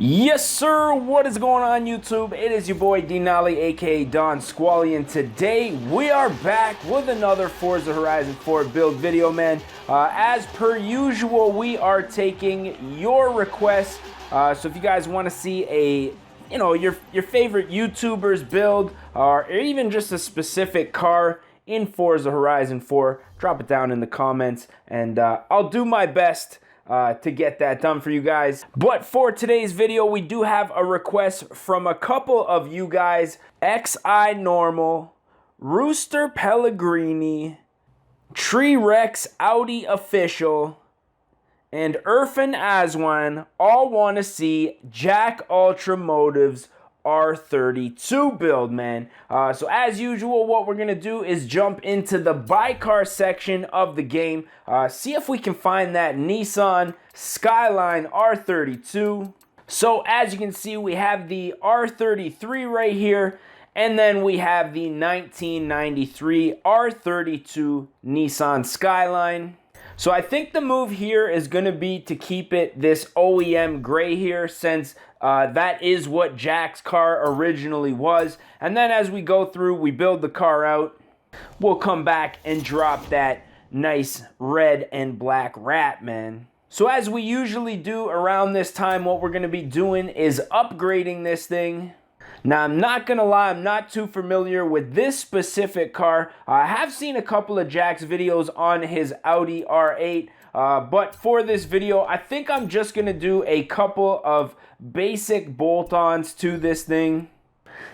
Yes, sir. What is going on, YouTube? It is your boy Denali, aka Don Squally, and today we are back with another Forza Horizon 4 build video, man. As per usual, we are taking your requests. So if you guys want to see your favorite YouTubers build, or even just a specific car in Forza Horizon 4, drop it down in the comments, and I'll do my best to get that done for you guys. But for today's video, we do have a request from a couple of you guys: XI Normal, Rooster Pellegrini, Tree Rex Audi Official, and Irfan Aswan all want to see JackUltraMotive's R32 build, man. So as usual, what we're gonna do is jump into the buy car section of the game, see if we can find that Nissan Skyline R32. So as you can see, we have the R33 right here, and then we have the 1993 R32 Nissan Skyline. So I think the move here is going to be to keep it this OEM gray here, since that is what Jack's car originally was. And then as we go through, we build the car out, we'll come back and drop that nice red and black wrap, man. So as we usually do around this time, what we're going to be doing is upgrading this thing. Now, I'm not gonna lie, I'm not too familiar with this specific car. I have seen a couple of Jack's videos on his Audi R8, but for this video, I think I'm just gonna do a couple of basic bolt-ons to this thing.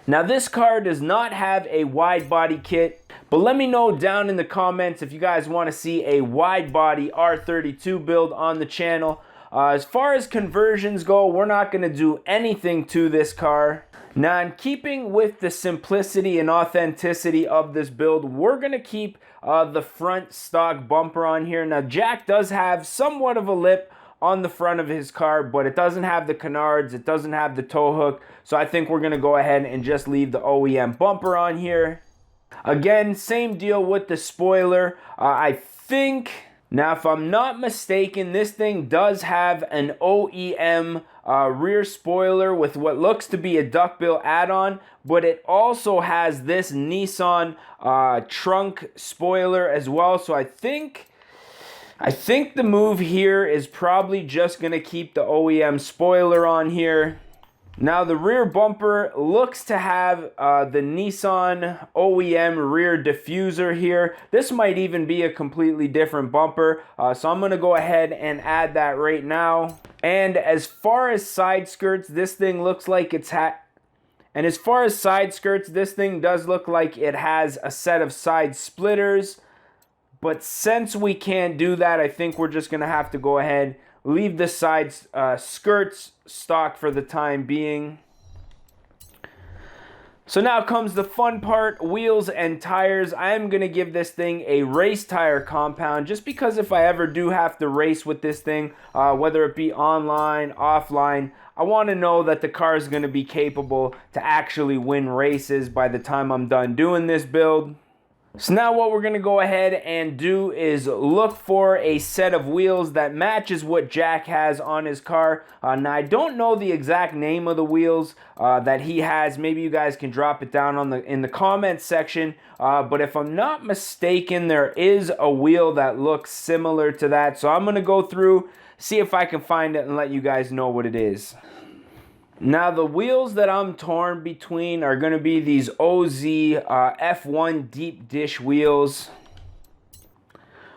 Now, this car does not have a wide body kit, but let me know down in the comments if you guys wanna see a wide body R32 build on the channel. As far as conversions go, we're not gonna do anything to this car. Now, in keeping with the simplicity and authenticity of this build, we're going to keep the front stock bumper on here. Now, Jack does have somewhat of a lip on the front of his car, but it doesn't have the canards, it doesn't have the tow hook, so I think we're going to go ahead and just leave the OEM bumper on here. Again, same deal with the spoiler. I think, now if I'm not mistaken, this thing does have an OEM rear spoiler with what looks to be a duckbill add-on, but it also has this Nissan trunk spoiler as well. So I think the move here is probably just going to keep the OEM spoiler on here. Now, the rear bumper looks to have the Nissan OEM rear diffuser here. This might even be a completely different bumper, so I'm going to go ahead and add that right now. And as far as side skirts, this thing looks like it's this thing does look like it has a set of side splitters. But since we can't do that, I think we're just going to have to go ahead, leave the side skirts stock for the time being. So now comes the fun part: wheels and tires. I am going to give this thing a race tire compound, just because if I ever do have to race with this thing, whether it be online, offline, I want to know that the car is going to be capable to actually win races by the time I'm done doing this build. So now what we're going to go ahead and do is look for a set of wheels that matches what Jack has on his car. Now, I don't know the exact name of the wheels that he has. Maybe you guys can drop it down in the comments section. But if I'm not mistaken, there is a wheel that looks similar to that. So I'm going to go through, see if I can find it, and let you guys know what it is. Now, the wheels that I'm torn between are going to be these OZ F1 deep dish wheels,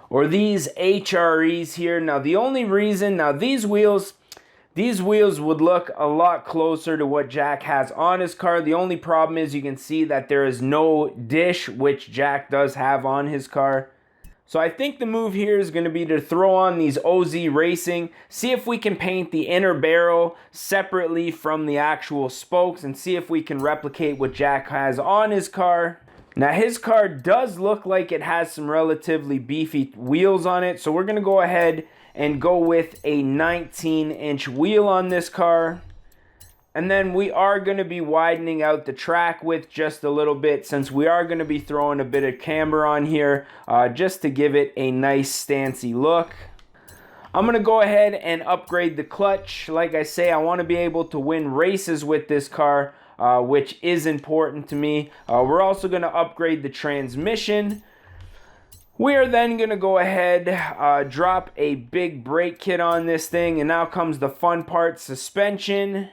or these HREs here. Now, the only reason, these wheels would look a lot closer to what Jack has on his car. The only problem is you can see that there is no dish, which Jack does have on his car. So I think the move here is going to be to throw on these OZ Racing, see if we can paint the inner barrel separately from the actual spokes, and see if we can replicate what Jack has on his car. Now, his car does look like it has some relatively beefy wheels on it, so we're going to go ahead and go with a 19-inch wheel on this car. And then we are going to be widening out the track width just a little bit, since we are going to be throwing a bit of camber on here just to give it a nice stancy look. I'm going to go ahead and upgrade the clutch. Like I say, I want to be able to win races with this car, which is important to me. We're also going to upgrade the transmission. We are then going to go ahead, drop a big brake kit on this thing, and now comes the fun part, suspension.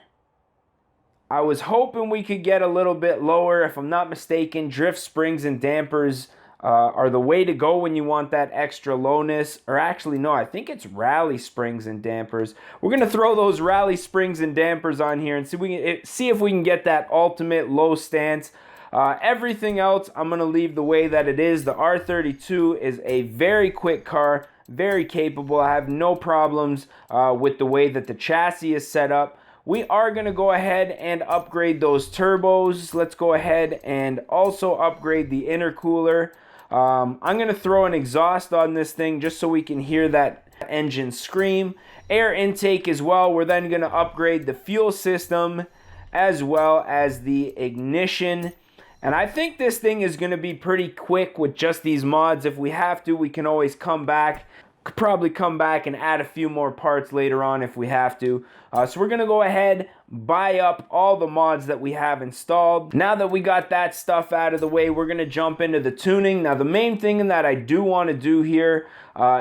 I was hoping we could get a little bit lower. If I'm not mistaken, drift springs and dampers are the way to go when you want that extra lowness. Or actually, no, I think it's rally springs and dampers. We're going to throw those rally springs and dampers on here and see if we can get that ultimate low stance. Everything else, I'm going to leave the way that it is. The R32 is a very quick car, very capable. I have no problems with the way that the chassis is set up. We are going to go ahead and upgrade those turbos. Let's go ahead and also upgrade the intercooler. I'm going to throw an exhaust on this thing just so we can hear that engine scream. Air intake as well. We're then going to upgrade the fuel system as well as the ignition. And I think this thing is going to be pretty quick with just these mods. If we have to, we can always come back. Could probably come back and add a few more parts later on if we have to. So we're going to go ahead, buy up all the mods that we have installed. Now that we got that stuff out of the way, we're going to jump into the tuning. Now the main thing that I do want to do here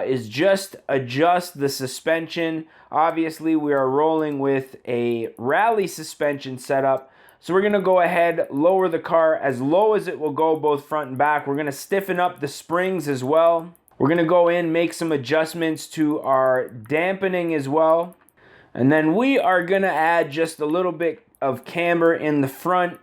is just adjust the suspension. Obviously we are rolling with a rally suspension setup. So we're going to go ahead, lower the car as low as it will go, both front and back. We're going to stiffen up the springs as well. We're going to go in, make some adjustments to our dampening as well. And then we are going to add just a little bit of camber in the front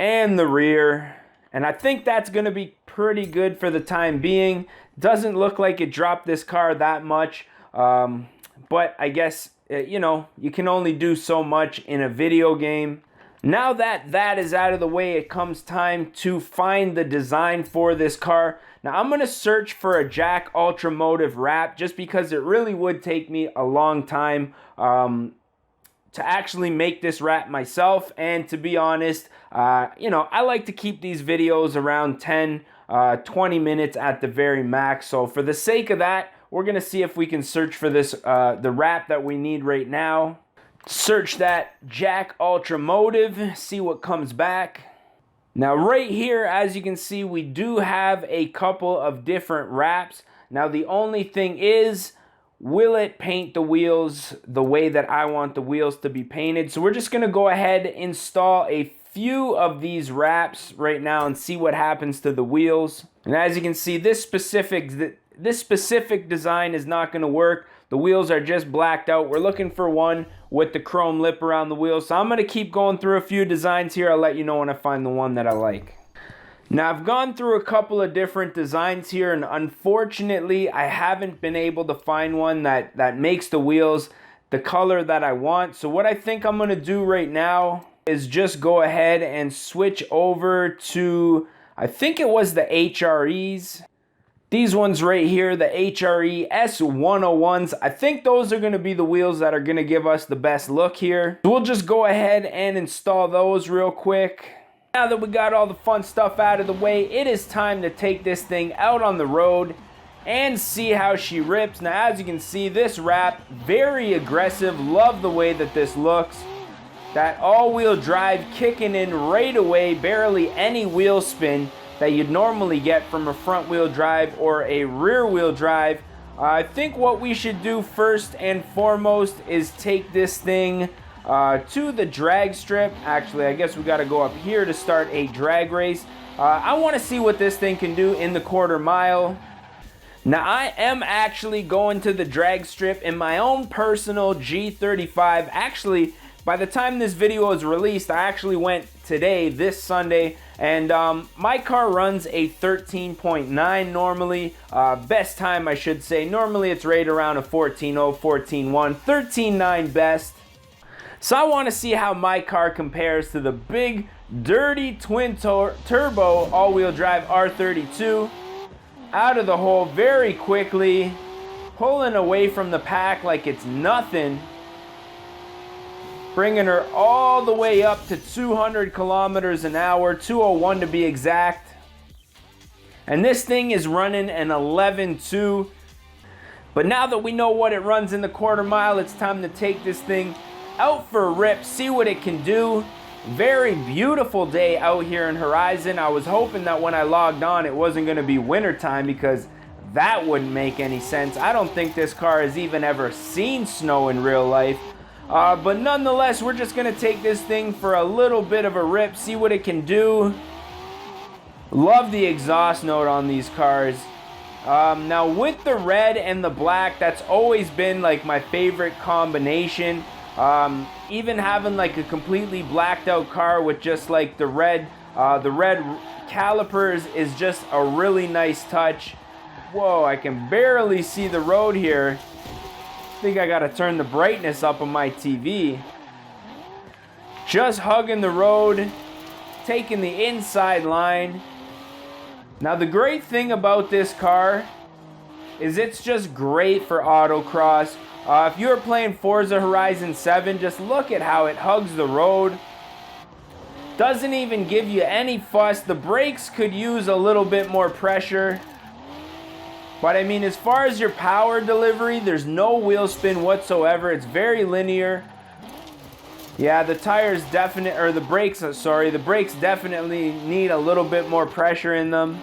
and the rear. And I think that's going to be pretty good for the time being. Doesn't look like it dropped this car that much. But I guess, you know, you can only do so much in a video game. Now that that is out of the way, it comes time to find the design for this car. Now I'm going to search for a JackUltraMotive wrap just because it really would take me a long time to actually make this wrap myself. And to be honest, you know, I like to keep these videos around 10-20 minutes at the very max. So for the sake of that, we're going to see if we can search for this, the wrap that we need right now. Search that JackUltraMotive, see what comes back. Now right here, as you can see, we do have a couple of different wraps. Now the only thing is, will it paint the wheels the way that I want the wheels to be painted? So we're just going to go ahead and install a few of these wraps right now and see what happens to the wheels. And as you can see, this specific design is not going to work. The wheels are just blacked out. We're looking for one with the chrome lip around the wheels. So I'm going to keep going through a few designs here. I'll let you know when I find the one that I like. Now I've gone through a couple of different designs here, and unfortunately I haven't been able to find one that makes the wheels the color that I want. So what I think I'm going to do right now is just go ahead and switch over to, I think it was the HREs. These ones right here, the HRE S101s, I think those are going to be the wheels that are going to give us the best look here. So we'll just go ahead and install those real quick. Now that we got all the fun stuff out of the way, it is time to take this thing out on the road and see how she rips. Now as you can see, this wrap, very aggressive. Love the way that this looks. That all-wheel drive kicking in right away, barely any wheel spin that you'd normally get from a front wheel drive or a rear wheel drive. I think what we should do first and foremost is take this thing to the drag strip. Actually, I guess we got to go up here to start a drag race. I want to see what this thing can do in the quarter mile. Now I am actually going to the drag strip in my own personal G35. Actually, by the time this video is released, I actually went today, this Sunday, and my car runs a 13.9 normally. Best time, I should say. Normally it's right around a 14.0, 14.1, 13.9 best. So I want to see how my car compares to the big, dirty twin turbo all-wheel drive R32. Out of the hole very quickly, pulling away from the pack like it's nothing. Bringing her all the way up to 200 kilometers an hour, 201 to be exact. And this thing is running an 11.2. But now that we know what it runs in the quarter mile, it's time to take this thing out for a rip, see what it can do. Very beautiful day out here in Horizon. I was hoping that when I logged on it wasn't going to be winter time, because that wouldn't make any sense. I don't think this car has even ever seen snow in real life. But nonetheless, we're just going to take this thing for a little bit of a rip, see what it can do. Love the exhaust note on these cars. Now with the red and the black, that's always been like my favorite combination. Even having like a completely blacked out car with just like the red calipers is just a really nice touch. Whoa, I can barely see the road here. I think I gotta turn the brightness up on my TV. Just hugging the road, taking the inside line. Now the great thing about this car is it's just great for autocross. If you're playing Forza Horizon 7, just look at how it hugs the road. Doesn't even give you any fuss. The brakes could use a little bit more pressure. But I mean, as far as your power delivery, there's no wheel spin whatsoever. It's very linear. Yeah, the tires definitely, or the brakes, sorry, the brakes definitely need a little bit more pressure in them.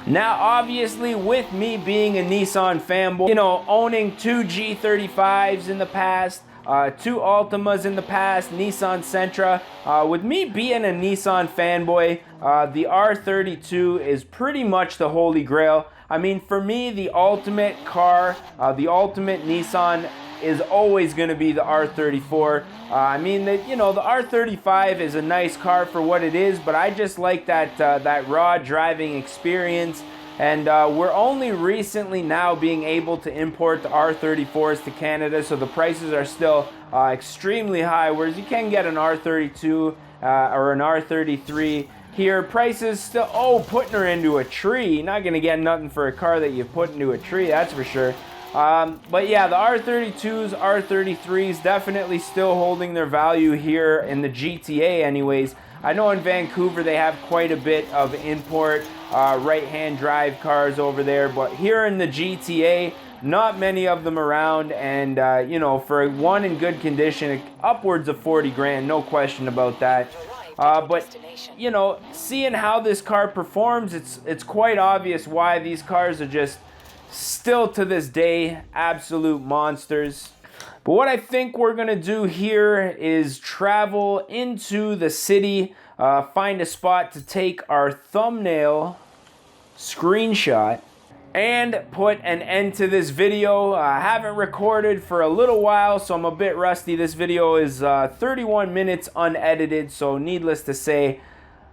Now, obviously, with me being a Nissan fanboy, you know, owning two G35s in the past, two Altimas in the past, Nissan Sentra, with me being a Nissan fanboy, the R32 is pretty much the holy grail. I mean, for me, the ultimate car, the ultimate Nissan is always going to be the R34. I mean, you know, the R35 is a nice car for what it is, but I just like that raw driving experience. And we're only recently now being able to import the R34s to Canada, so the prices are still extremely high, whereas you can get an R32 or an R33 here. Prices still, oh, putting her into a tree. You're not going to get nothing for a car that you put into a tree, that's for sure. But yeah, the R32s, R33s definitely still holding their value here in the GTA anyways. I know in Vancouver they have quite a bit of import right-hand drive cars over there, but here in the GTA, not many of them around, and you know, for one in good condition, upwards of 40 grand, no question about that. But you know, seeing how this car performs, it's quite obvious why these cars are just still to this day absolute monsters. But what I think we're gonna do here is travel into the city, find a spot to take our thumbnail screenshot and put an end to this video. I haven't recorded for a little while, so I'm a bit rusty. This video is 31 minutes unedited, so needless to say,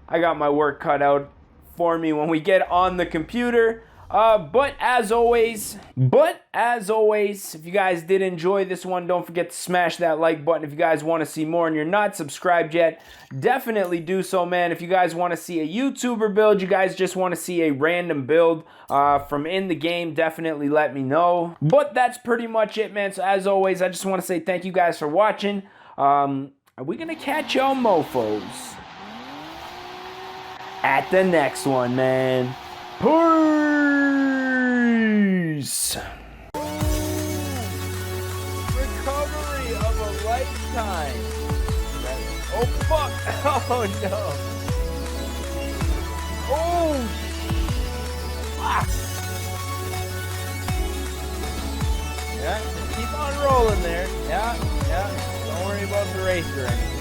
I got my work cut out for me when we get on the computer. But as always, if you guys did enjoy this one, don't forget to smash that like button. If you guys want to see more and you're not subscribed yet, definitely do so, man. If you guys want to see a YouTuber build, you guys just want to see a random build from in the game, definitely let me know. But that's pretty much it, man. So as always, I just want to say thank you guys for watching. Are we gonna catch y'all mofos at the next one, man? Peace! Recovery of a lifetime. Oh, fuck! Oh, no. Oh, fuck! Yeah, just keep on rolling there. Yeah. Don't worry about the racer or anything.